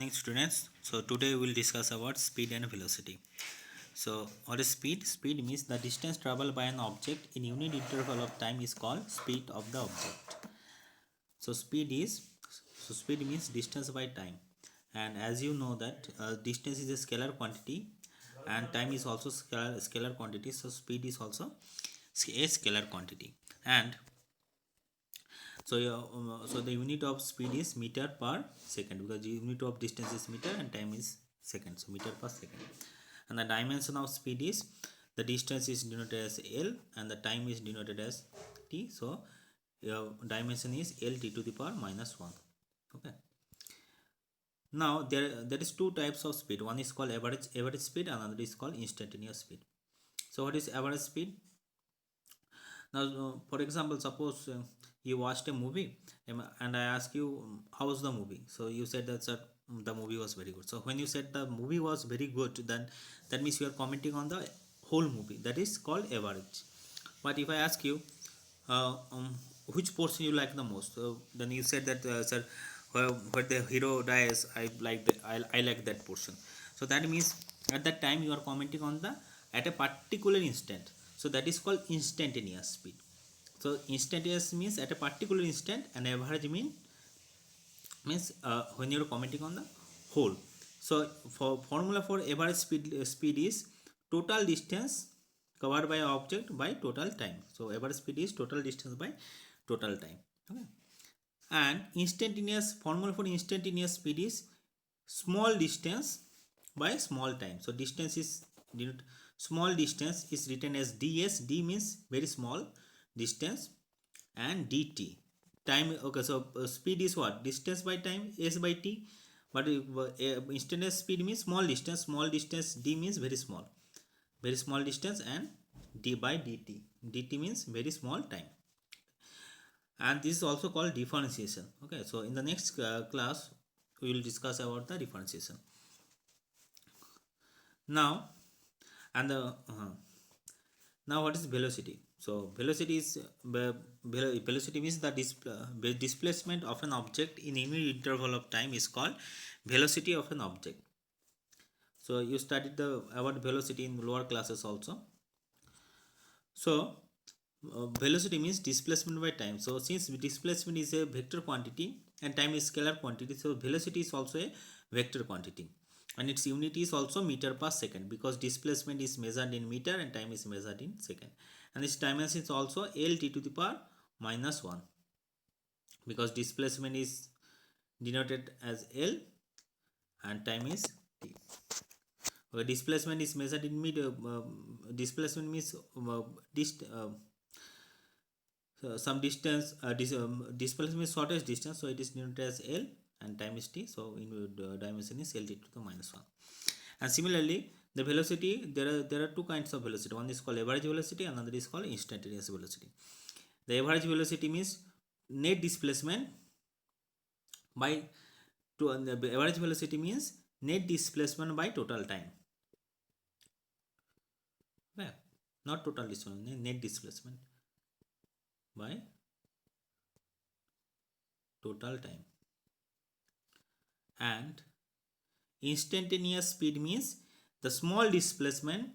Morning students. So today we will discuss about speed and velocity. So what is speed? Speed means the distance traveled by an object in unit interval of time is called speed of the object. So speed means distance by time, and as you know that distance is a scalar quantity and time is also scalar quantity. So speed is also a scalar quantity, and so the unit of speed is meter per second because the unit of distance is meter and time is second. So meter per second. And the dimension of speed is the distance is denoted as L and the time is denoted as T. So your dimension is L T to the power minus 1. Okay. Now there is two types of speed. One is called average speed and another is called instantaneous speed. So what is average speed? Now, for example, suppose you watched a movie and I ask you, how was the movie? So you said that sir, the movie was very good. So when you said the movie was very good, then that means you are commenting on the whole movie. That is called average. But if I ask you, uh, um, which portion you like the most, then you said that sir, where the hero dies, I like that portion. So that means at that time you are commenting on the at a particular instant. So that is called instantaneous speed. So instantaneous means at a particular instant, and average means when you are commenting on the whole. So for formula for average speed is total distance covered by object by total time. So average speed is total distance by total time. Okay. And instantaneous formula for instantaneous speed is small distance by small time. So distance is small distance is written as ds. D means very small distance, and dt time. Okay, so speed is what? Distance by time, s by t. But instantaneous speed means small distance. Small distance, d means very small distance, and d by dt. Dt means very small time, and this is also called differentiation. Okay, so in the next class we will discuss about the differentiation. Now, and the now what is velocity? So velocity is velocity means the displacement of an object in any interval of time is called velocity of an object. So you studied the about velocity in lower classes also. So velocity means displacement by time. So since displacement is a vector quantity and time is scalar quantity, so velocity is also a vector quantity, and its unit is also meter per second because displacement is measured in meter and time is measured in second, and its dimension is also L T to the power minus 1 because displacement is denoted as L and time is T. Okay, displacement is measured in meter. Displacement means some distance. Displacement is shortest distance, so it is denoted as L and time is T. So in dimension is L T to the minus 1. And similarly, the velocity, there are two kinds of velocity. One is called average velocity, another is called instantaneous velocity. The average velocity means net displacement by the average velocity means net displacement by total time. Okay. Not total displacement, net displacement by total time. And instantaneous speed means the small displacement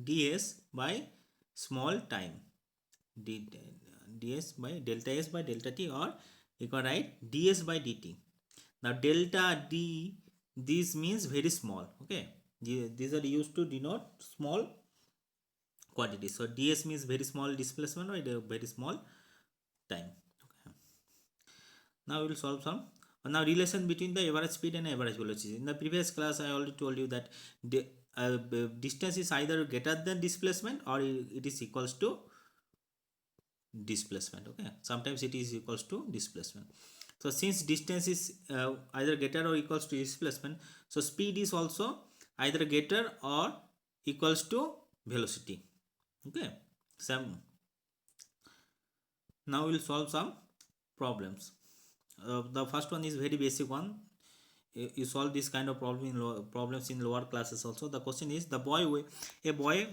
ds by small time, ds by delta s by delta t, or you can write ds by dt. Now delta d, this means very small. Okay, these are used to denote small quantity. So ds means very small displacement by a very small time. Okay. Now we will solve some. Now relation between the average speed and average velocity. In the previous class I already told you that the distance is either greater than displacement or it is equals to displacement. Okay, sometimes it is equals to displacement. So since distance is either greater or equals to displacement, so speed is also either greater or equals to velocity. Okay, some. Now we will solve some problems. The first one is very basic one. You solve this kind of problems in lower classes also. The question is a boy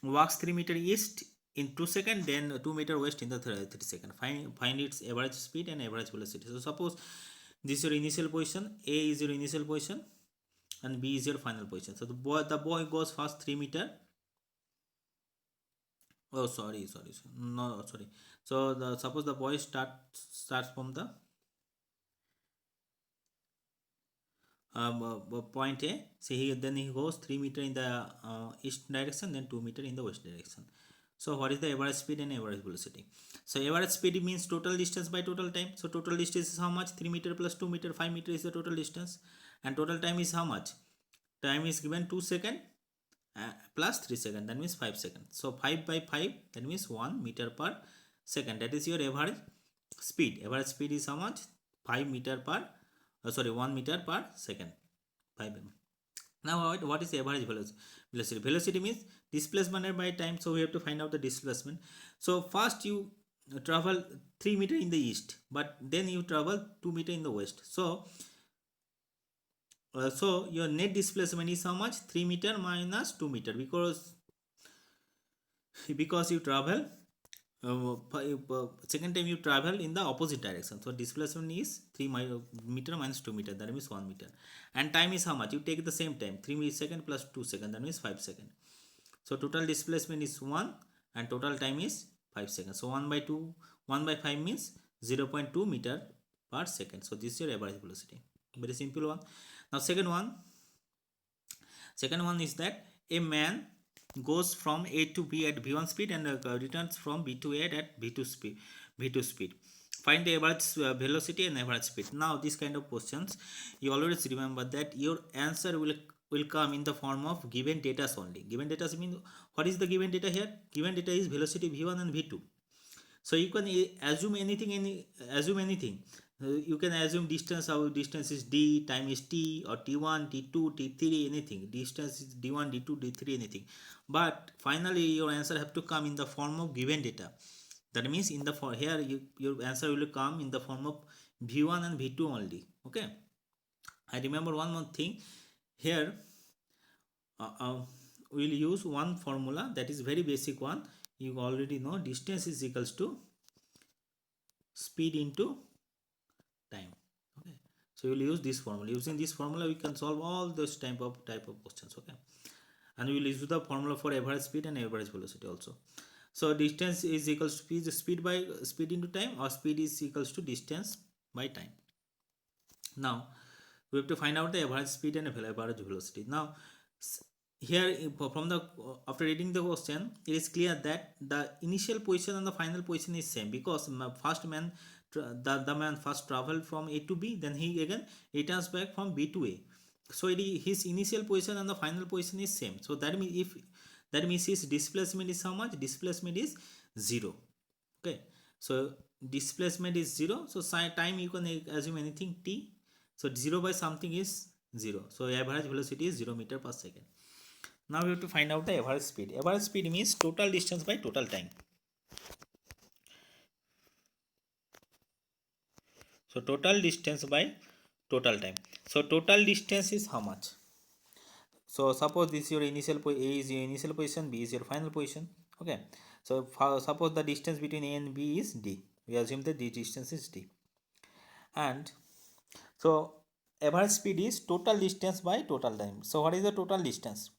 walks 3 meter east in 2 seconds, then 2 meter west in the 3 seconds. Find its average speed and average velocity. So suppose This is your initial position, A is your initial position and B is your final position. So the boy goes first 3 meter. Oh, sorry. No, sorry. So suppose the boy starts from the point A. So then he goes 3 meter in the east direction, then 2 meter in the west direction. So what is the average speed and average velocity? So average speed means total distance by total time. So total distance is how much? 3 meter plus 2 meter, 5 meter is the total distance. And total time is how much? Time is given 2 seconds plus 3 seconds, that means 5 seconds. So 5 by 5, that means 1 meter per second. That is your average speed. Average speed is how much? 5 meter per 1 meter per second. 5. Now what is the average velocity? Velocity means displacement by time. So we have to find out the displacement. So first you travel 3 meter in the east, but then you travel 2 meter in the west. So your net displacement is how much? 3 meter minus 2 meter, because you travel second time you travel in the opposite direction. So displacement is 3 meter minus 2 meter, that means 1 meter. And time is how much? You take the same time, 3 seconds plus 2 seconds, that means 5 seconds. So total displacement is 1 and total time is 5 seconds. So 1 by 5 means 0.2 meter per second. So this is your average velocity. Very simple one. Now second one is that a man goes from A to B at V1 speed and returns from B to A at V2 speed. Find the average velocity and average speed. Now this kind of questions, you always remember that your answer will come in the form of given data only. Given data means, what is the given data here? Given data is velocity V1 and V2. So you can assume anything. You can assume distance. Our distance is d, time is t, or t1, t2, t3, anything. Distance is d1, d2, d3, anything. But finally your answer have to come in the form of given data. That means here your answer will come in the form of v1 and v2 only. Okay. I remember one more thing here. We'll use one formula that is very basic one. You already know distance is equals to speed into time. Okay, so we'll use this formula. Using this formula we can solve all those type of questions. Okay, and we will use the formula for average speed and average velocity also. So distance is equals to speed into time, or speed is equals to distance by time. Now we have to find out the average speed and average velocity. Now here from the after reading the question, it is clear that the initial position and the final position is same, because the man first traveled from A to B, then he again returns back from B to A. So his initial position and the final position is same. So that means his displacement is how much? Displacement is 0. Okay, so displacement is 0. So time you can assume anything t. So 0 by something is 0. So average velocity is 0 meter per second. Now we have to find out the average speed. Average speed means total distance by total time. So total distance by total time. So total distance is how much? So suppose this is your initial A is your initial position, B is your final position. Okay. So suppose the distance between A and B is D. We assume that the distance is D. And so average speed is total distance by total time. So what is the total distance?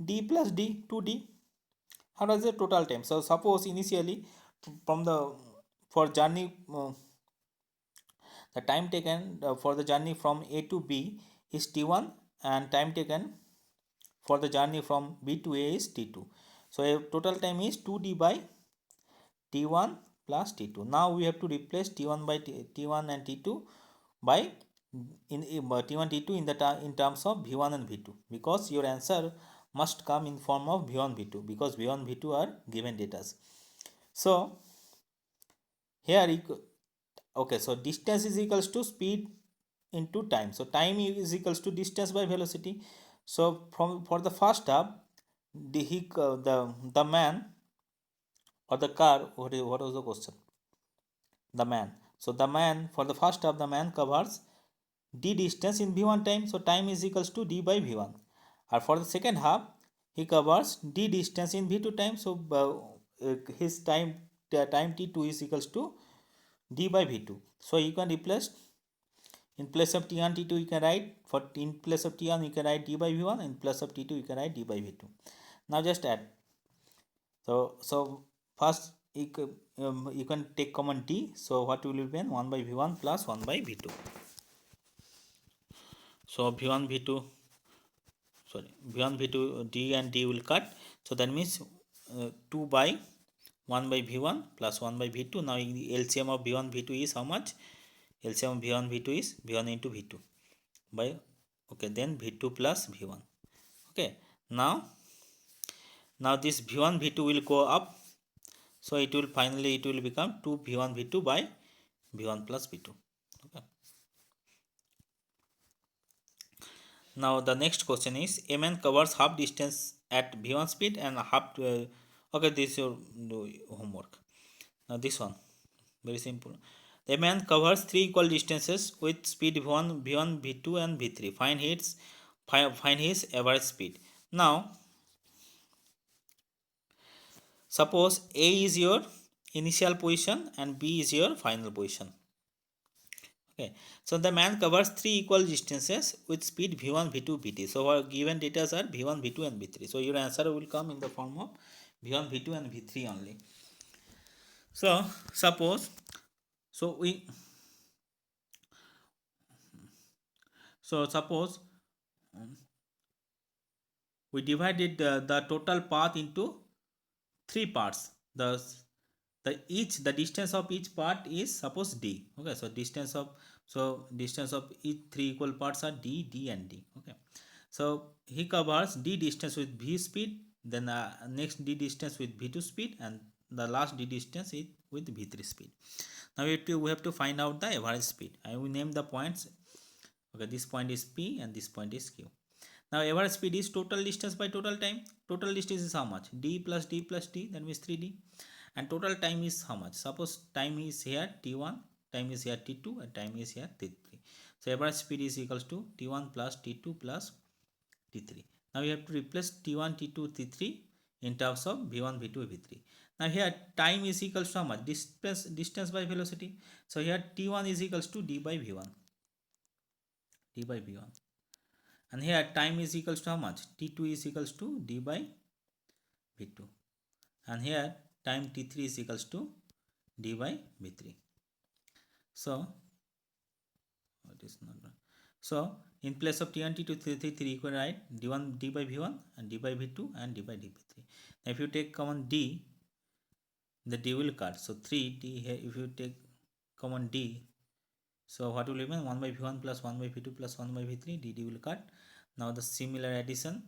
D plus D, 2D. How does the total time? So suppose initially for journey the time taken for the journey from A to B is T1, and time taken for the journey from B to A is T2. So total time is 2D by T1 plus T2. Now we have to replace T1 by T1 and T2 by T1 T2 in terms of V1 and V2, because your answer must come in form of V1 V2, because V1 V2 are given data. So here okay, so distance is equals to speed into time. So time is equals to distance by velocity. So for the first half, the man or the car, what was the question? The man. So the man, for the first half, the man covers d distance in v1 time. So time is equals to d by v1. And for the second half, he covers d distance in v2 time. So his time t2 is equals to d by v2. So you can replace In place of T1, T2 you can write, in place of T1 you can write d by V1, in place of T2 you can write d by V2. Now just add. So first you can take common d, so what will be 1 by V1 plus 1 by V2. So V1 V2 V1 V2 d and d will cut, so that means 2 by 1 by V1 plus 1 by V2. Now LCM of V1 V2 is how much? LCM of V1 V2 is V1 into V2 by, okay, then V2 plus V1. Okay, now this V1 V2 will go up, so it will finally become 2 V1 V2 by V1 plus V2. Okay. Now the next question is, a man covers half distance at V1 speed and half okay, this is your homework. Now this one, very simple. A man covers 3 equal distances with speed V1, V2 and V3. Find his average speed. Now suppose A is your initial position and B is your final position. Okay, so the man covers 3 equal distances with speed V1, V2, V3. So our given data are V1, V2 and V3. So your answer will come in the form of V1, V2 and V3 only. So suppose, suppose we divided the total path into 3 parts. The distance of each part is suppose d. Okay, so distance of each 3 equal parts are d and d. Okay, so he covers d distance with v speed, then next d distance with v2 speed, and the last d distance is with v3 speed. Now we have to find out the average speed. I will name the points. Okay, this point is p and this point is q. Now average speed is total distance by total time. Total distance is how much? D plus d plus d, that means 3d. And total time is how much? Suppose time is here t1, time is here t2, and time is here t3. So average speed is equals to t1 plus t2 plus t3. Now we have to replace t1, t2, t3 in terms of v1, v2, v3. Now here time is equals to how much? Distance by velocity. So here t1 is equals to d by v1. And here time is equals to how much? T2 is equals to d by v2. And here time t3 is equals to d by v3. So it is not. So in place of t1, t2, t3 you can write d1 d by v1 and d by v2 and d by d by 3. Now if you take common d, the d will cut. So 3d here, if you take common d, so what will remain? 1 by v1 plus 1 by v2 plus 1 by v3, dd will cut. Now the similar addition,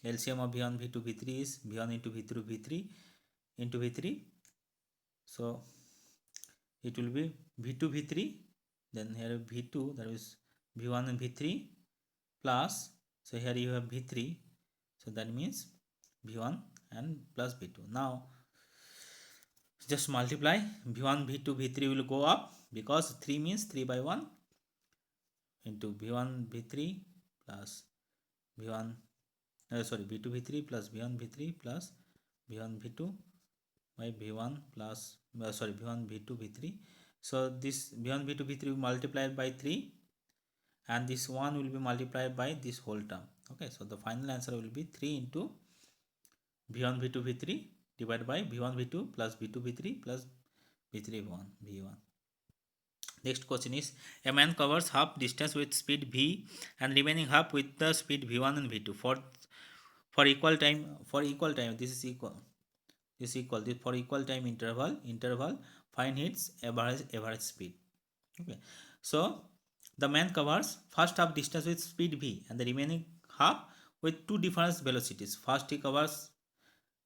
LCM of v1, v2, v3 is v1 into v3, v3 into v3. So it will be v2, v3, then here v2, that is v1 and v3 plus, so here you have v3, so that means v1 and plus v2. Now just multiply, v1, v2, v3 will go up because 3 means 3 by 1 into v1, v3 plus v1, v2, v3 plus v1, v3 plus v1, v2 by v1 plus v1, v2, v3. So this v1, v2, v3 will multiplied by 3 and this 1 will be multiplied by this whole term. Okay, so the final answer will be 3 into v1, v2, v3 divided by v1, v2 plus v2, v3 plus v3, v1. Next question is, a man covers half distance with speed v and remaining half with the speed v1 and v2 for equal time. This is equal. For equal time interval find its average speed. Okay, so the man covers first half distance with speed v and the remaining half with two different velocities. First he covers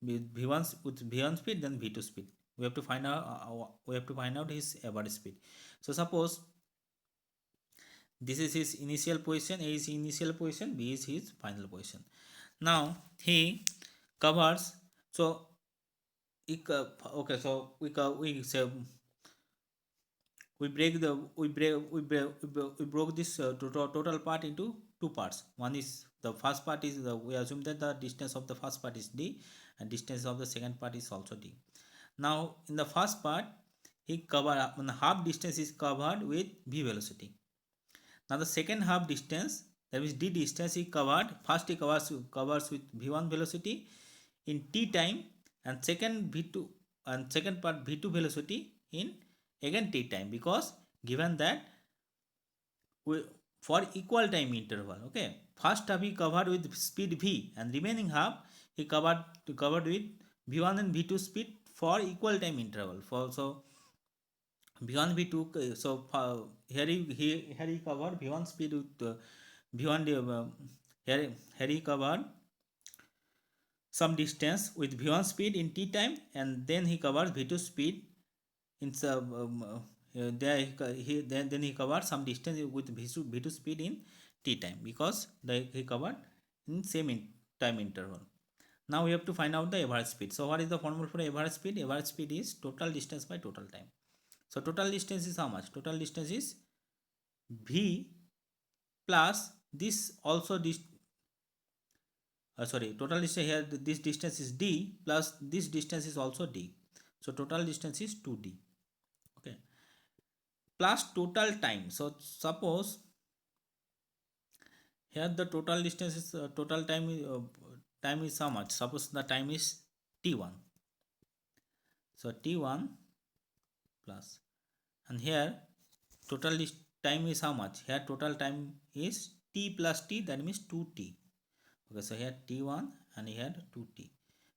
with v1 speed, then v2 speed. We have to find out his average speed. So suppose this is his initial position, A is his initial position, B is his final position. Now he covers, so okay, so we say we broke this total part into two parts. One is the first part is we assume that the distance of the first part is d and distance of the second part is also d. Now in the first part he covered half distance is covered with v velocity. Now the second half distance, that means d distance, he covered. First he covers with v1 velocity in t time, and second v2 and second part v2 velocity in again t time, because given that we, for equal time interval. Okay, first half he covered with speed v, and remaining half he covered with v1 and v2 speed for equal time interval. For so v1 v2, so here he covered v1 speed with v1 here he covered some distance with v1 speed in t time, and then he covers v2 speed in some there then he covered some distance with v2 speed in t time, because he covered in same time interval. Now we have to find out the average speed. So what is the formula for average speed? Average speed is total distance by total time. So total distance is how much? Total distance is v plus this also this sorry, total distance here, this distance is d plus this distance is also d. So total distance is 2d. Okay, plus total time. So suppose here the total distance is total time is how much? Suppose the time is t1. So t1 plus, and here total time is how much? Here total time is t plus t, that means 2t. Okay, so here t1 and here 2t.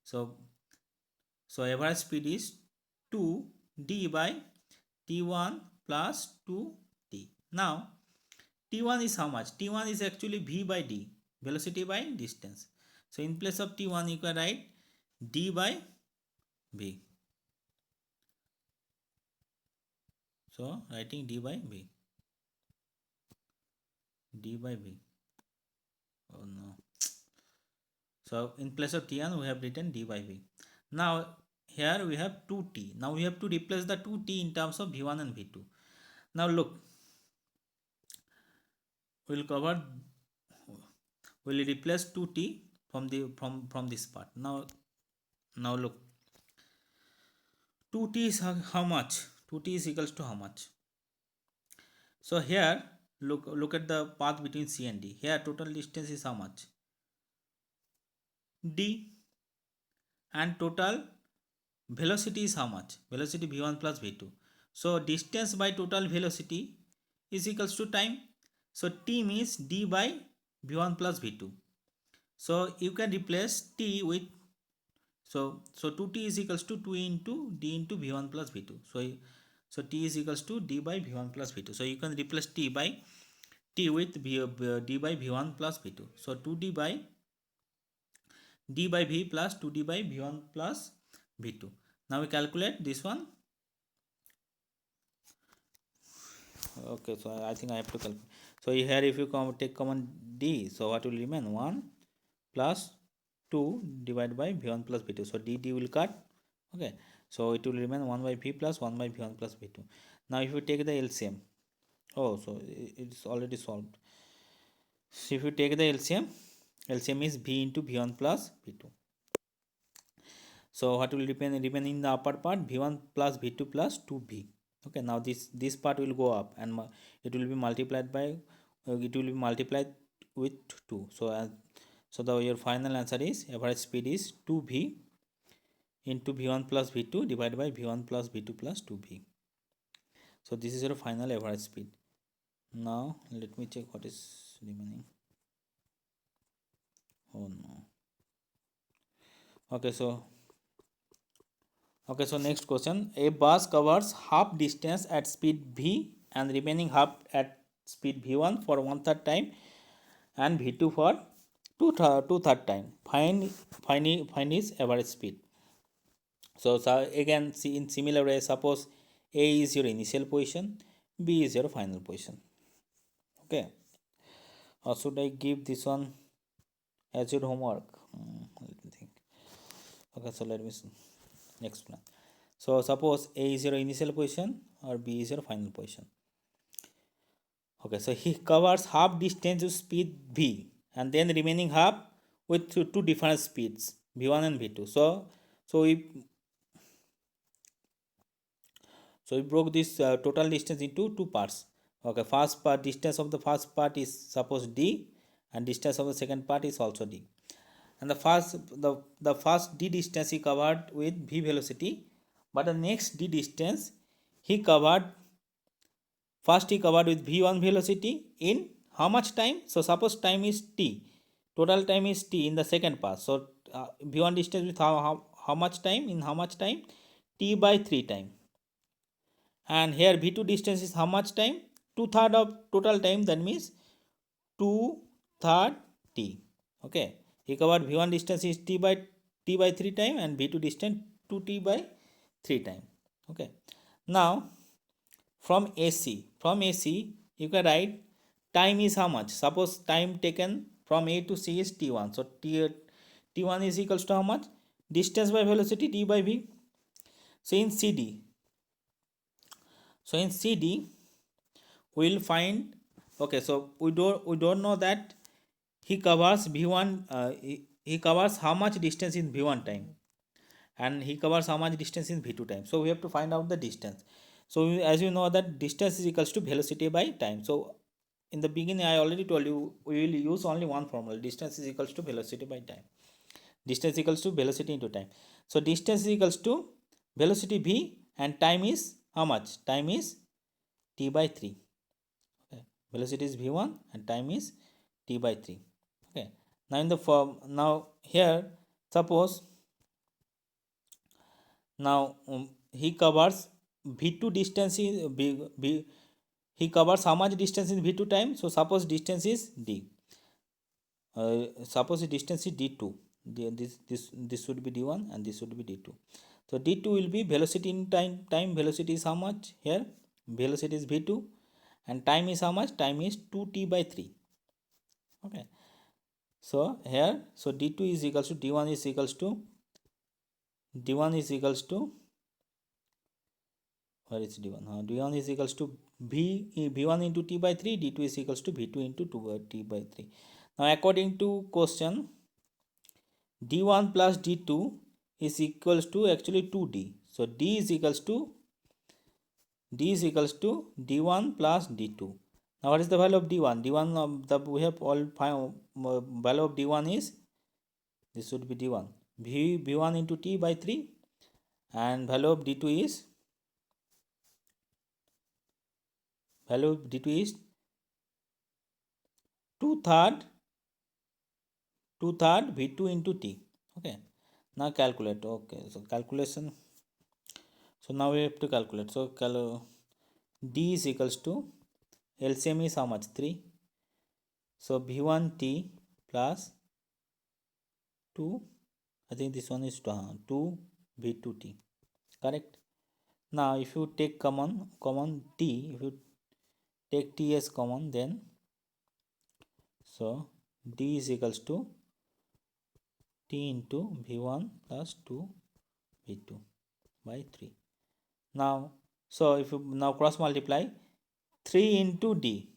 So average speed is 2d by t1 plus 2t. Now t1 is how much? T1 is actually v by d, velocity by distance. So in place of t1 you can write d by v. So writing d by v. D by v. Oh no. So in place of t1 we have written d by v. Now here we have 2t. Now we have to replace the 2t in terms of v1 and v2. Now look, we'll replace 2t from this part. Now look, 2t is how much? 2t is equals to how much? So here look at the path between C and D. Here total distance is how much? D, and total velocity is how much? Velocity v1 plus v2. So distance by total velocity is equals to time. So t means d by v1 plus v2. So you can replace t with so 2t is equals to 2 into d into v1 plus v2. So t is equals to d by v1 plus v2. So you can replace t by t with d by v1 plus v2. So 2d by d by v plus 2d by v1 plus v2. Now we calculate this one. Okay, so I think I have to calculate. So here if you take common d, so what will remain? 1 plus 2 divided by v1 plus v2. So d will cut. Okay, so it will remain 1 by v plus 1 by v1 plus v2. Now if you take the LCM, oh, so it's already solved. So if you take the LCM is v into v1 plus v2. So what will remain in the upper part? v1 plus v2 plus 2v. Okay, now this part will go up and it will be multiplied by with 2. So your final answer is average speed is 2v into v1 plus v2 divided by v1 plus v2 plus 2v. So this is your final average speed. Now let me check what is remaining. Oh no. Okay, so next question. A bus covers half distance at speed v and remaining half at speed v1 for 1/3 time and v2 for 2/3 time. Find his average speed. So again, see, in similar way, suppose A is your initial position, B is your final position. Okay, or should I give this one as your homework? Let me think. Okay, so let me see. Next one. So suppose A is your initial position or B is your final position. Okay, so he covers half distance with speed v and then remaining half with two different speeds, v1 and v2. So we broke this total distance into two parts. Okay, first part, distance of the first part is suppose d, and distance of the second part is also d. And the first d distance he covered with v velocity, but the next d distance he covered first he covered with v1 velocity in how much time? So suppose time is t, total time is t in the second pass. So v1 distance with how much time, in how much time? T by 3 time. And here v2 distance is how much time? 2/3 of total time, that means 2/3 t. Okay, he covered v1 distance is t by 3 time, and v2 distance 2t by 3 time. Okay, now from AC you can write time is how much. Suppose time taken from A to C is t1, so t1 is equals to how much? Distance by velocity d by v. So in CD we will find, okay, so we don't know that he covers v1, he covers how much distance in v1 time, and he covers how much distance in v2 time. So we have to find out the distance. So as you know that distance is equals to velocity by time. So in the beginning I already told you we will use only one formula: distance is equals to velocity by time. Distance equals to velocity into time. So distance is equals to velocity v, and time is how much? Time is t by 3. Okay, velocity is v1 and time is t by 3. Okay, now in the form, now here suppose now he covers v2 distance is he covers how much distance in v2 time. So suppose distance is d, suppose the distance is d2, this should be d1 and this should be d2. So d2 will be velocity in time velocity is how much? Here velocity is v2 and time is how much? Time is 2t by 3. Okay, so here, so d2 is equals to d1 is equals to where is d1? D1 is equals to v1 into t by 3, d2 is equals to v2 into t by 3. Now according to question, d1 plus d2 is equals to actually 2d. So d is equals to d1 plus d2. Now what is the value of d1? D1 we have all value of d1 is, this should be d1, v1 into t by 3, and value of d2 is 2/3 v2 into t. Okay, now calculate. Okay, so calculation, so now we have to calculate. So d is equals to, LCM is how much? 3. So v1 t plus 2, I think this one is 2 v2 t, correct. Now if you take common t, if you take t as common, then so d is equals to t into v1 plus 2 v2 by 3. Now so if you now cross multiply 3 into d,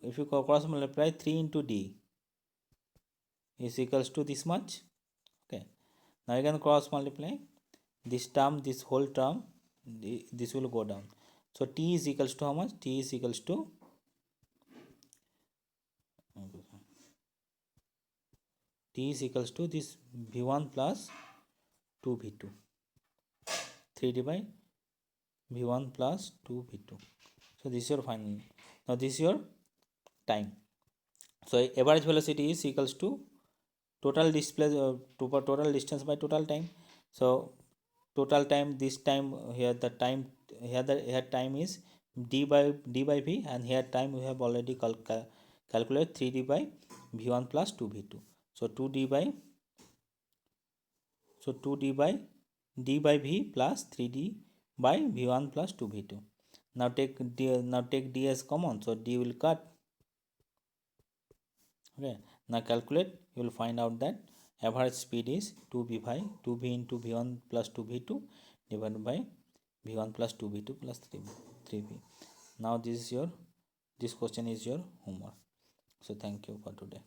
if you cross multiply 3 into d is equals to this much. Okay, now you can cross multiply this term, this whole term, this will go down. So t is equals to how much? T is equals to this v1 plus 2 v2, 3 by v1 plus 2 v2. So this is your final. Now this is your time. So average velocity is equals to total total distance by total time. So total time, this time here the time, here time is d by v, and here time we have already calculated 3d by v1 plus 2 v2. So 2d by d by v plus 3d by v1 plus 2 v2. Now take d as common, so d will cut. Okay, now calculate, you will find out that average speed is 2v into v1 plus 2 v2 divided by v1 plus 2 v2 plus 3v. Now this question is your homework. So thank you for today.